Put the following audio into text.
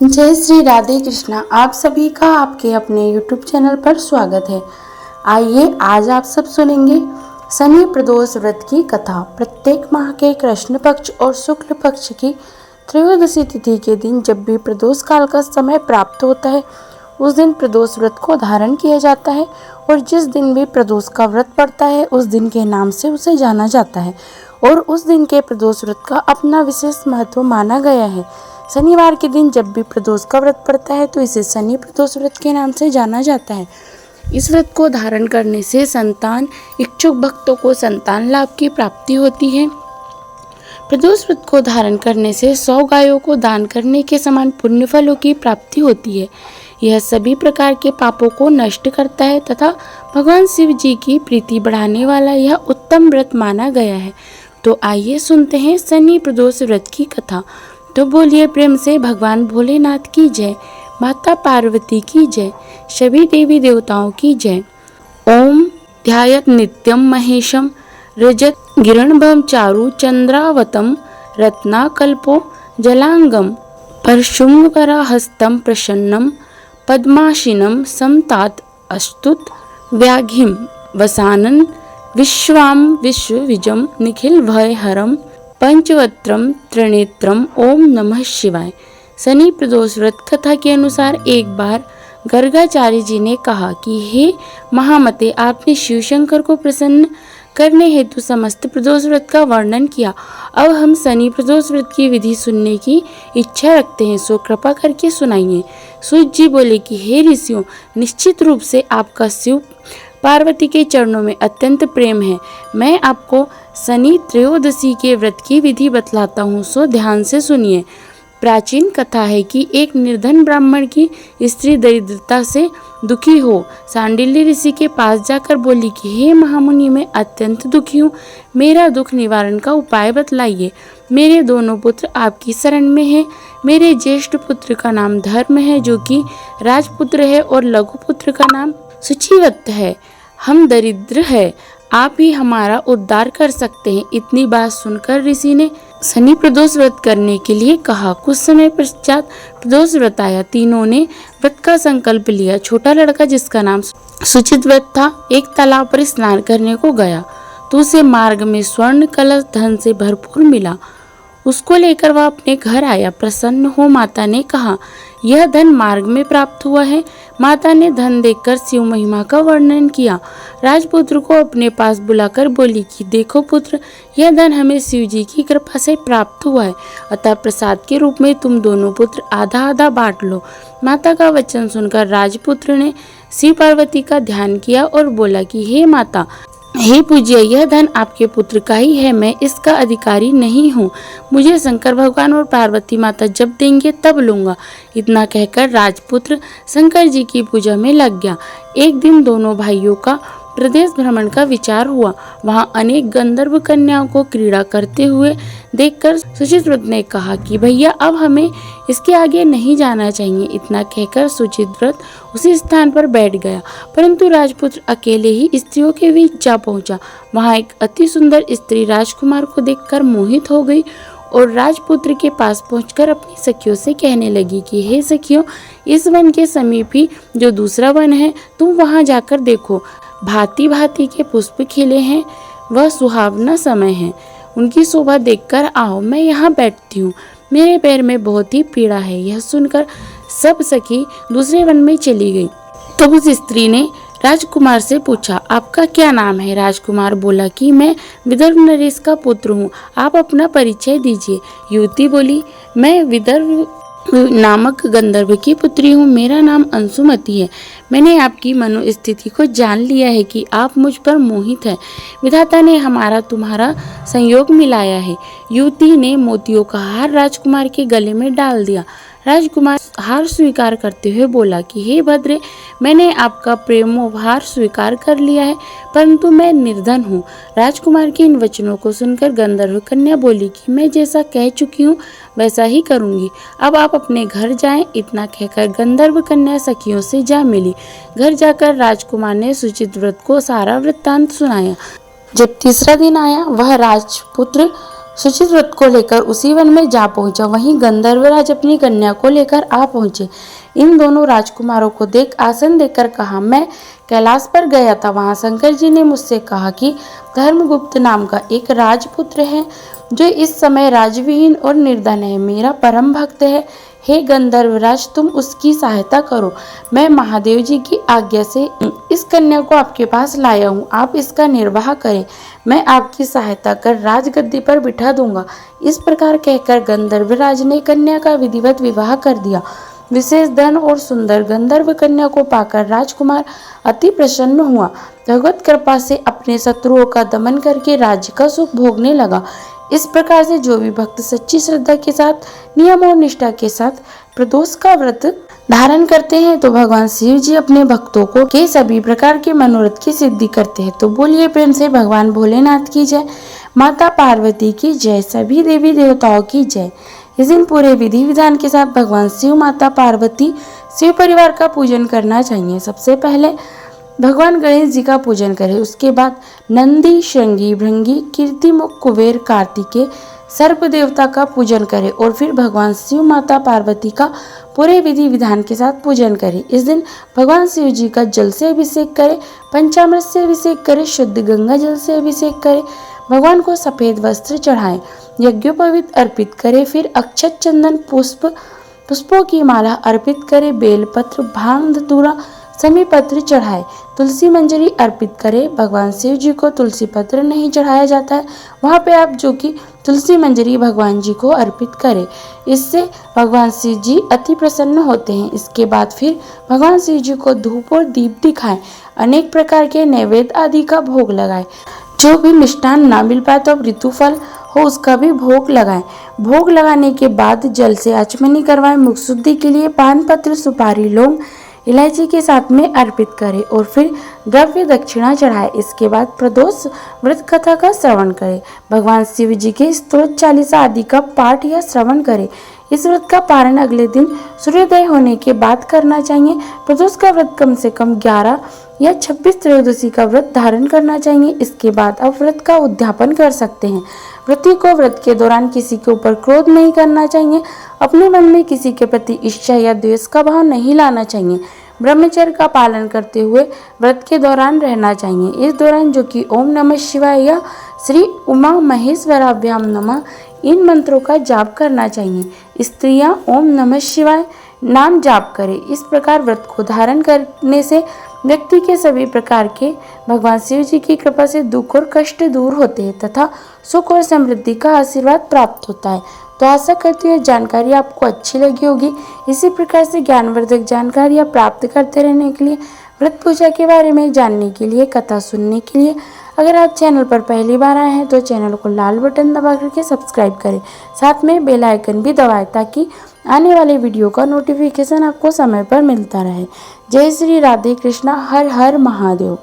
जय श्री राधे कृष्णा। आप सभी का आपके अपने YouTube चैनल पर स्वागत है। आइए आज आप सब सुनेंगे शनि प्रदोष व्रत की कथा। प्रत्येक माह के कृष्ण पक्ष और शुक्ल पक्ष की त्रयोदशी तिथि के दिन जब भी प्रदोष काल का समय प्राप्त होता है उस दिन प्रदोष व्रत को धारण किया जाता है और जिस दिन भी प्रदोष का व्रत पड़ता है उस दिन के नाम से उसे जाना जाता है और उस दिन के प्रदोष व्रत का अपना विशेष महत्व माना गया है। शनिवार के दिन जब भी प्रदोष का व्रत पड़ता है तो इसे शनि प्रदोष व्रत के नाम से जाना जाता है। इस व्रत को धारण करने से संतान इच्छुक भक्तों को संतान लाभ की प्राप्ति होती है। प्रदोष व्रत को धारण करने से 100 गायों को दान करने के समान पुण्य फलों की प्राप्ति होती है। यह सभी प्रकार के पापों को नष्ट करता है तथा भगवान शिव जी की प्रीति बढ़ाने वाला यह उत्तम व्रत माना गया है। तो आइए सुनते हैं शनि प्रदोष व्रत की कथा। तो बोलिए प्रेम से भगवान भोलेनाथ की जय, माता पार्वती की जय, सभी देवी देवताओं की जय। ओम ध्यायत नित्यम महेशम रजत गिरणभम चारु चंद्रावतम रत्नाकल्पो जलांगम परशुंगवरा हस्तम प्रसन्नम पद्माशिनम समतात अस्तुत व्याघ्रिम वसानन विश्वाम विश्वविजम निखिल भयहरम पंचवत्रम त्रिनेत्रम ओम नमः शिवाय। शनि प्रदोष व्रत कथा के अनुसार एक बार गर्गाचार्य जी ने कहा कि हे महामते, आपने शिव शंकर को प्रसन्न करने हेतु समस्त प्रदोष व्रत का वर्णन किया। अब हम शनि प्रदोष व्रत की विधि सुनने की इच्छा रखते हैं, सो कृपा करके सुनाइए। सूत जी बोले कि हे ऋषियों, निश्चित रूप से आपका शिव पार्वती के चरणों में अत्यंत प्रेम है। मैं आपको शनि त्रयोदशी के व्रत की विधि बतलाता हूँ, सो ध्यान से सुनिए। प्राचीन कथा है कि एक निर्धन ब्राह्मण की स्त्री दरिद्रता से दुखी हो सांडिल्य ऋषि के पास जाकर बोली कि हे महामुनि, मैं अत्यंत दुखी हूँ, मेरा दुख निवारण का उपाय बतलाइए। मेरे दोनों पुत्र आपकी शरण में हैं। मेरे ज्येष्ठ पुत्र का नाम धर्म है जो कि राजपुत्र है और लघु पुत्र का नाम सुचिवत है। हम दरिद्र है, आप ही हमारा उद्धार कर सकते हैं। इतनी बात सुनकर ऋषि ने शनि प्रदोष व्रत करने के लिए कहा। कुछ समय पश्चात प्रदोष व्रत आया। तीनों ने व्रत का संकल्प लिया। छोटा लड़का जिसका नाम सुचितव्रत था एक तालाब पर स्नान करने को गया तो उसे मार्ग में स्वर्ण कलश धन से भरपूर मिला। उसको लेकर वह अपने घर आया। प्रसन्न हो माता ने कहा, यह धन मार्ग में प्राप्त हुआ है। माता ने धन देखकर शिव महिमा का वर्णन किया। राजपुत्र को अपने पास बुलाकर बोली कि देखो पुत्र, यह धन हमें शिव जी की कृपा से प्राप्त हुआ है, अतः प्रसाद के रूप में तुम दोनों पुत्र आधा आधा बांट लो। माता का वचन सुनकर राजपुत्र ने शिव पार्वती का ध्यान किया और बोला कि हे माता, हे पूज्य, यह धन आपके पुत्र का ही है, मैं इसका अधिकारी नहीं हूँ। मुझे शंकर भगवान और पार्वती माता जब देंगे तब लूंगा। इतना कहकर राजपुत्र शंकर जी की पूजा में लग गया। एक दिन दोनों भाइयों का प्रदेश भ्रमण का विचार हुआ। वहाँ अनेक गंधर्व कन्याओं को क्रीड़ा करते हुए देखकर सुचितव्रत ने कहा कि भैया, अब हमें इसके आगे नहीं जाना चाहिए। इतना कहकर सुचितव्रत उसी स्थान पर बैठ गया, परंतु राजपुत्र अकेले ही स्त्रियों के बीच जा पहुंचा। वहाँ एक अति सुंदर स्त्री राजकुमार को देखकर मोहित हो गई और राजपुत्र के पास पहुंचकर अपनी सखियों से कहने लगी कि हे सखियों, इस वन के समीप ही जो दूसरा वन है, तुम वहां जाकर देखो। भांति भांति के पुष्प खिले हैं, वह सुहावना समय है। उनकी शोभा देखकर आओ, मैं यहाँ बैठती हूँ, मेरे पैर में बहुत ही पीड़ा है। यह सुनकर सब सखी दूसरे वन में चली गई। तब उस स्त्री ने राजकुमार से पूछा, आपका क्या नाम है? राजकुमार बोला कि मैं विदर्भ नरेश का पुत्र हूँ, आप अपना परिचय दीजिए। युवती बोली, मैं विदर्भ नामक गंधर्व की पुत्री हूँ, मेरा नाम अंशुमति है। मैंने आपकी मनोस्थिति को जान लिया है कि आप मुझ पर मोहित हैं। विधाता ने हमारा तुम्हारा संयोग मिलाया है। युवती ने मोतियों का हार राजकुमार के गले में डाल दिया। राजकुमार हार स्वीकार करते हुए बोला कि हे भद्रे, मैंने आपका प्रेमोपहार स्वीकार कर लिया है, परंतु मैं निर्धन हूँ। राजकुमार के इन वचनों को सुनकर गंधर्व कन्या बोली कि मैं जैसा कह चुकी हूँ वैसा ही करूँगी, अब आप अपने घर जाएं। इतना कहकर गंधर्व कन्या सखियों से जा मिली। घर जाकर राजकुमार ने सुचितव्रत को सारा वृत्तांत सुनाया। जब तीसरा दिन आया, वह राजपुत्र शुचित व्रत को लेकर उसी वन में जा पहुंचा। वहीं गंधर्वराज अपनी कन्या को लेकर आ पहुंचे। इन दोनों राजकुमारों को देख आसन देकर कहा, मैं कैलाश पर गया था। वहां शंकर जी ने मुझसे कहा कि धर्मगुप्त नाम का एक राजपुत्र है जो इस समय राजविहीन और निर्धन है। मेरा परम भक्त है। हे गंधर्वराज, तुम उसकी सहायता करो। मैं महादेव जी की आज्ञा से इस कन्या को आपके पास लाया हूँ। आप इसका निर्वाह करें। मैं आपकी सहायता कर राजगद्दी पर बिठा दूंगा। इस प्रकार कहकर गंधर्वराज ने कन्या का विधिवत विवाह कर दिया। विशेष धन और सुंदर गंधर्व कन्या को पाकर राजकुमार अति प्रसन्न हुआ। भगवत कृपा से अपने शत्रुओं का दमन करके राज्य का सुख भोगने लगा। इस प्रकार से जो भी भक्त सच्ची श्रद्धा के साथ, नियम और निष्ठा के साथ प्रदोष का व्रत धारण करते हैं तो भगवान शिव जी अपने भक्तों को के सभी प्रकार के मनोरथ की सिद्धि करते हैं। तो बोलिए प्रेम से भगवान भोलेनाथ की जय, माता पार्वती की जय, सभी देवी देवताओं की जय। इस दिन पूरे विधि विधान के साथ भगवान शिव, माता पार्वती, शिव परिवार का पूजन करना चाहिए। सबसे पहले भगवान गणेश जी का पूजन करें, उसके बाद नंदी, श्रृंगी, भृंगी, कीर्तिमुख, कुबेर, कार्तिकेय, सर्प देवता का पूजन करें और फिर भगवान शिव, माता पार्वती का पूरे विधि विधान के साथ पूजन करें। इस दिन भगवान शिव जी का जल से अभिषेक करें, पंचामृत से अभिषेक करें, शुद्ध गंगा जल से अभिषेक करें, भगवान को सफेद वस्त्र चढ़ाएं, यज्ञोपवीत अर्पित करें, फिर अक्षत, चंदन, पुष्पों की माला अर्पित करें, बेलपत्र, भांग, धतूरा, समी पत्र चढ़ाए, तुलसी मंजरी अर्पित करें। भगवान शिव जी को तुलसी पत्र नहीं चढ़ाया जाता है, वहाँ पे आप जो कि तुलसी मंजरी भगवान जी को अर्पित करें। इससे भगवान शिव जी अति प्रसन्न होते हैं। इसके बाद फिर भगवान शिव जी को धूप और दीप दिखाएं, अनेक प्रकार के नैवेद्य आदि का भोग लगाएं। जो भी मिष्ठान ना मिल पाए तो अब ऋतुफल हो उसका भी भोग लगाएं। भोग लगाने के बाद जल से आचमनी करवाएं। मुख शुद्धि के लिए पान पत्र, सुपारी, लौंग, इलायची के साथ में अर्पित करें और फिर द्रव्य दक्षिणा चढ़ाएं। इसके बाद प्रदोष व्रत कथा का श्रवण करें। भगवान शिव जी के स्तोत्र, चालीसा आदि का पाठ या श्रवण करें। इस व्रत का पारण अगले दिन सूर्योदय होने के बाद करना चाहिए। प्रदोष का व्रत कम से कम 11 या 26 त्रयोदशी का व्रत धारण करना चाहिए। इसके बाद आप व्रत का उद्यापन कर सकते हैं। व्रती को व्रत के दौरान किसी के ऊपर क्रोध नहीं करना चाहिए। अपने मन में किसी के प्रति ईर्ष्या या द्वेष का भाव नहीं लाना चाहिए। ब्रह्मचर्य का पालन करते हुए व्रत के दौरान रहना चाहिए। इस दौरान जो कि ओम नमः शिवाय या श्री उमा महेश्वराभ्याम नमः इन मंत्रों का जाप करना चाहिए। स्त्रियां ओम नमः शिवाय नाम जाप करें। इस प्रकार व्रत को धारण करने से व्यक्ति के सभी प्रकार के भगवान शिव जी की कृपा से दुख और कष्ट दूर होते हैं तथा सुख और समृद्धि का आशीर्वाद प्राप्त होता है। तो आशा करती हूँ जानकारी आपको अच्छी लगी होगी। इसी प्रकार से ज्ञानवर्धक जानकारियाँ प्राप्त करते रहने के लिए, व्रत पूजा के बारे में जानने के लिए, कथा सुनने के लिए अगर आप चैनल पर पहली बार आए हैं तो चैनल को लाल बटन दबा करके सब्सक्राइब करें। साथ में बेल आइकन भी दबाएं ताकि आने वाले वीडियो का नोटिफिकेशन आपको समय पर मिलता रहे। जय श्री राधे कृष्णा। हर हर महादेव।